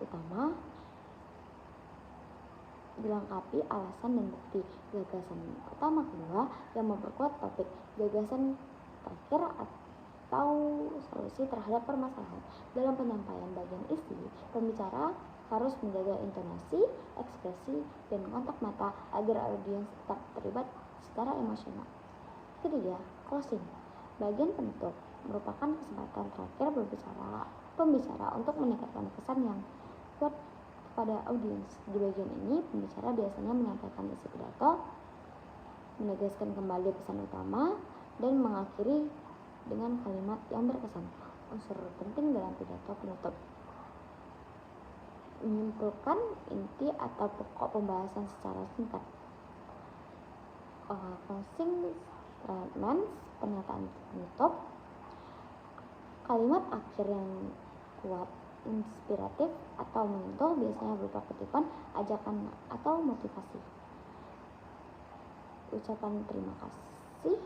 utama dilengkapi alasan dan bukti. Gagasan utama kedua yang memperkuat topik. Gagasan terakhir atau solusi terhadap permasalahan. Dalam penyampaian bagian isi, pembicara harus menjaga intonasi, ekspresi, dan kontak mata agar audiens tetap terlibat secara emosional. Ketiga, closing. Bagian penutup merupakan kesempatan terakhir pembicara untuk meningkatkan kesan yang kuat kepada audiens. Di bagian ini, pembicara biasanya menyampaikan isi pidato, menegaskan kembali pesan utama, dan mengakhiri dengan kalimat yang berkesan. Unsur penting dalam pidato penutup: menyimpulkan inti atau pokok pembahasan secara singkat. Closing statements, pernyataan penutup, kalimat akhir yang kuat, inspiratif atau menyentuh, biasanya berupa kutipan, ajakan, atau motivasi. Ucapan terima kasih,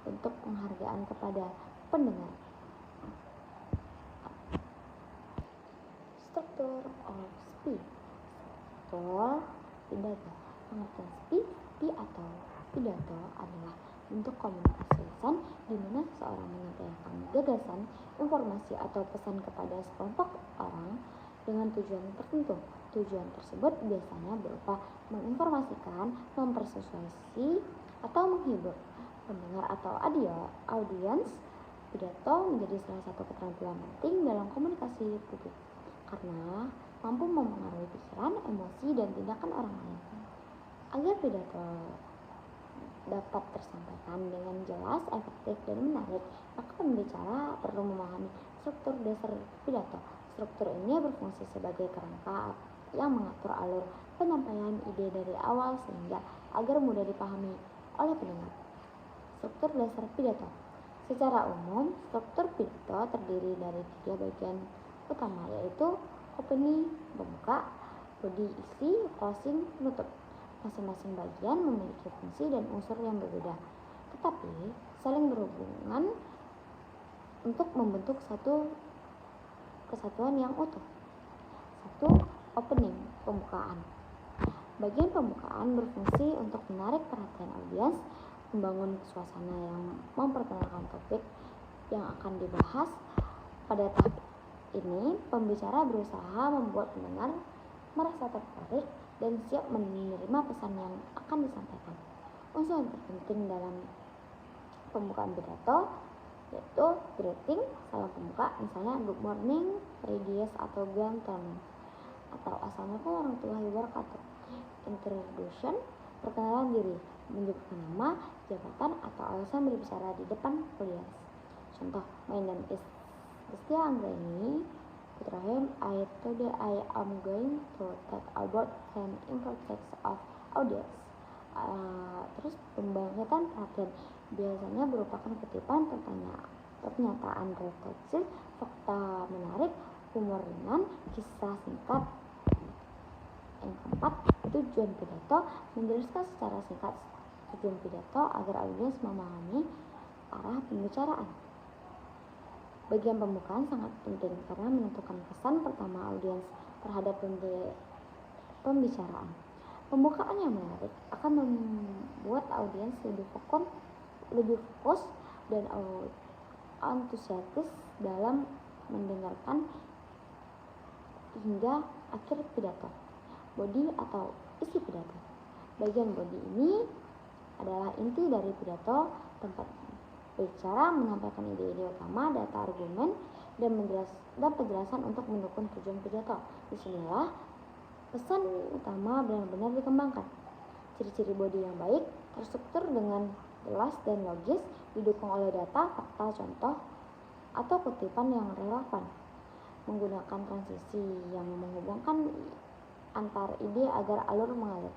bentuk penghargaan kepada pendengar. Struktur of speech. Struktur pidato. Pengertian speech atau pidato adalah bentuk komunikasi lisan di mana seseorang menyampaikan gagasan, informasi atau pesan kepada sekelompok orang dengan tujuan tertentu. Tujuan tersebut biasanya berupa menginformasikan, mempersuasi, atau menghibur pendengar atau audiens. Pidato menjadi salah satu keterampilan penting dalam komunikasi publik karena mampu mempengaruhi pikiran, emosi, dan tindakan orang lain. Agar pidato dapat tersampaikan dengan jelas, efektif, dan menarik, maka pembicara perlu memahami struktur dasar pidato. Struktur ini berfungsi sebagai kerangka yang mengatur alur penyampaian ide dari awal sehingga agar mudah dipahami oleh pendengar. Struktur dasar pidato. Secara umum, struktur pidato terdiri dari 3 bagian utama, yaitu opening, pembuka, body isi, closing, penutup. Masing-masing bagian memiliki fungsi dan unsur yang berbeda, tetapi saling berhubungan untuk membentuk satu kesatuan yang utuh. 1. Opening, pembukaan. Bagian pembukaan berfungsi untuk menarik perhatian audiens, membangun suasana yang memperkenalkan topik yang akan dibahas. Pada tahap ini, pembicara berusaha membuat pendengar merasa tertarik dan siap menerima pesan yang akan disampaikan. Unsur terpenting dalam pembukaan pidato yaitu greeting, salam pembuka, misalnya good morning, ladies atau gentlemen, atau assalamualaikum warahmatullahi wabarakatuh. Introduction, perkenalan diri, menyebutkan nama, jabatan, atau alasan berbicara di depan audiens. Contoh, my name is Destia Anggraini Putrahim. Today I am going to talk about an important of audience. Terus pembangkitan perhatian biasanya berupakan kutipan, pernyataan refleksif, fakta menarik, humor ringan, kisah singkat. Yang keempat, tujuan pidato, menjelaskan secara singkat tujuan pidato agar audiens memahami arah pembicaraan. Bagian pembukaan sangat penting karena menentukan kesan pertama audiens terhadap pembicaraan. Pembukaan yang menarik akan membuat audiens lebih fokus dan antusias dalam mendengarkan hingga akhir pidato. Body atau isi pidato. Bagian body ini adalah inti dari pidato, tempat bicara menyampaikan ide-ide utama, data argumen, dan penjelasan untuk mendukung tujuan pidato. Disinilah pesan utama benar-benar dikembangkan. Ciri-ciri body yang baik terstruktur dengan jelas dan logis, didukung oleh data, fakta, contoh, atau kutipan yang relevan. Menggunakan transisi yang menghubungkan antar ide agar alur mengalir.